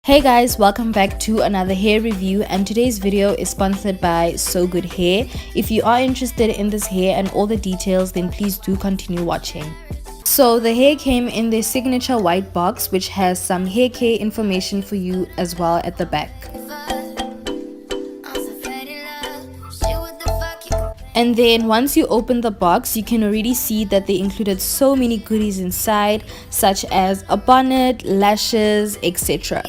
Hey guys, welcome back to another hair review, and today's video is sponsored by SoGoodHair. If you are interested in this hair and all the details, then please do continue watching. So the hair came in their signature white box, which has some hair care information for you as well at the back. And then once you open the box, you can already see that they included so many goodies inside, such as a bonnet, lashes, etc.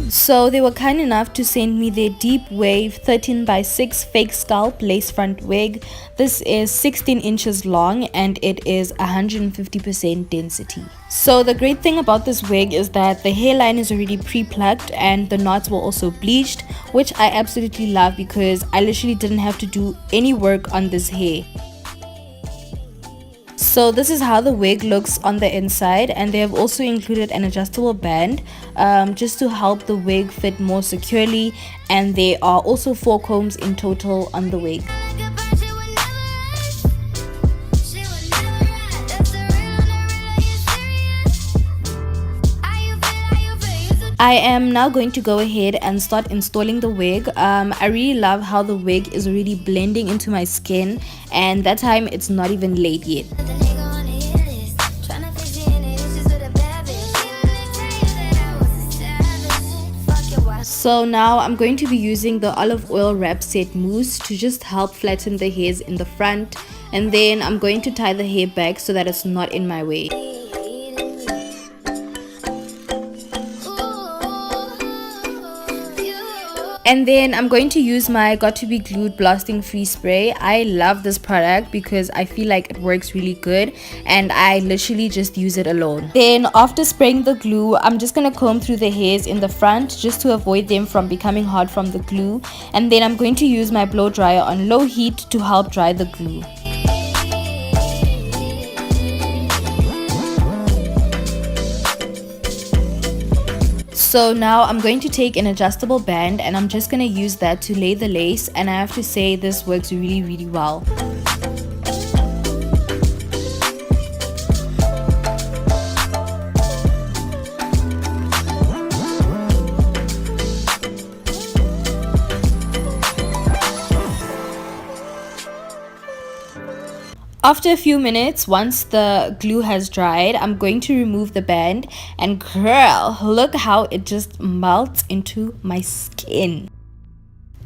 So they were kind enough to send me their deep wave 13x6 fake scalp lace front wig. This is 16 inches long and it is 150% density. So the great thing about this wig is that the hairline is already pre-plucked and the knots were also bleached, which I absolutely love because I literally didn't have to do any work on this hair. So this is how the wig looks on the inside, and they have also included an adjustable band just to help the wig fit more securely, and there are also 4 combs in total on the wig. I am now going to go ahead and start installing the wig. I really love how the wig is already blending into my skin, and that time it's not even laid yet. So now I'm going to be using the olive oil wrap set mousse to just help flatten the hairs in the front, and then I'm going to tie the hair back so that it's not in my way. And then I'm going to use my Got To Be Glued blasting free spray. I love this product because I feel like it works really good and I literally just use it alone. Then after spraying the glue, I'm just going to comb through the hairs in the front just to avoid them from becoming hard from the glue. And then I'm going to use my blow dryer on low heat to help dry the glue. So now I'm going to take an adjustable band and I'm just going to use that to lay the lace, and I have to say this works really well. After a few minutes, once the glue has dried, I'm going to remove the band, and girl, look how it just melts into my skin.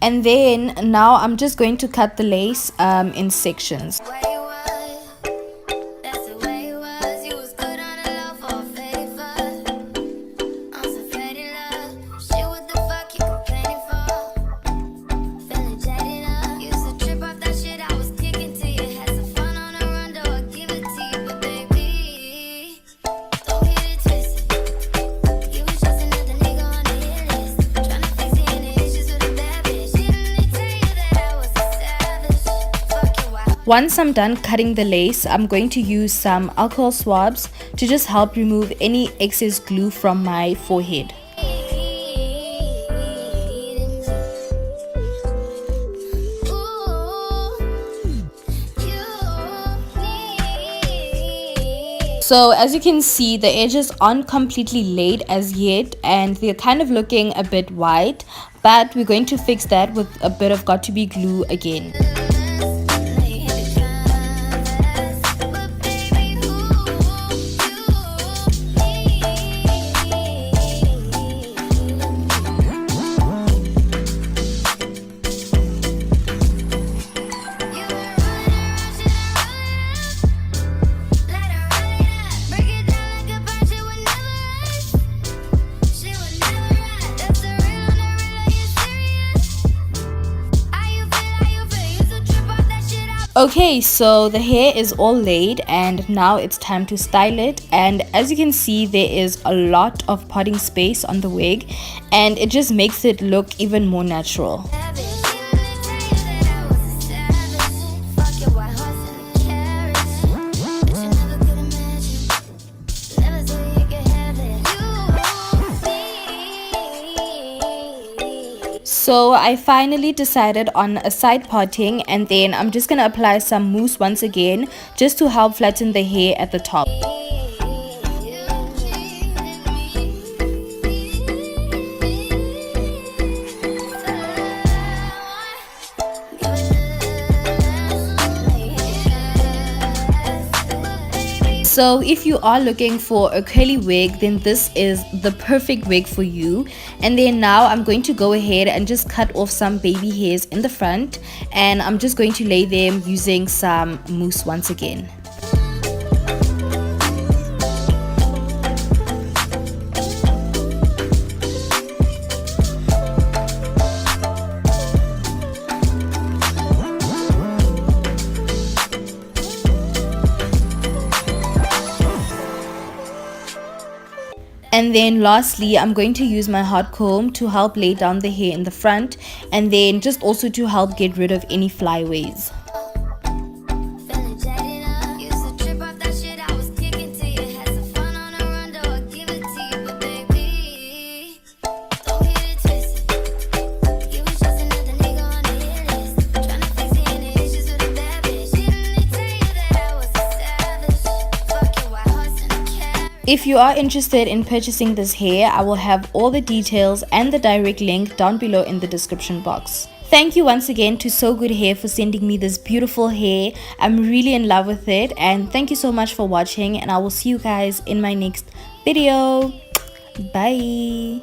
And then now I'm just going to cut the lace in sections. Once I'm done cutting the lace, I'm going to use some alcohol swabs to just help remove any excess glue from my forehead. So as you can see, the edges aren't completely laid as yet and they're kind of looking a bit white, but we're going to fix that with a bit of Got To Be glue again. Okay, so the hair is all laid and now it's time to style it, and as you can see there is a lot of parting space on the wig and it just makes it look even more natural. So I finally decided on a side parting, and then I'm just gonna apply some mousse once again just to help flatten the hair at the top. So if you are looking for a curly wig, then this is the perfect wig for you. And then now I'm going to go ahead and just cut off some baby hairs in the front, and I'm just going to lay them using some mousse once again. And then lastly, I'm going to use my hot comb to help lay down the hair in the front, and then just also to help get rid of any flyaways. If you are interested in purchasing this hair, I will have all the details and the direct link down below in the description box. Thank you once again to SoGoodHair for sending me this beautiful hair. I'm really in love with it, and thank you so much for watching, and I will see you guys in my next video. Bye.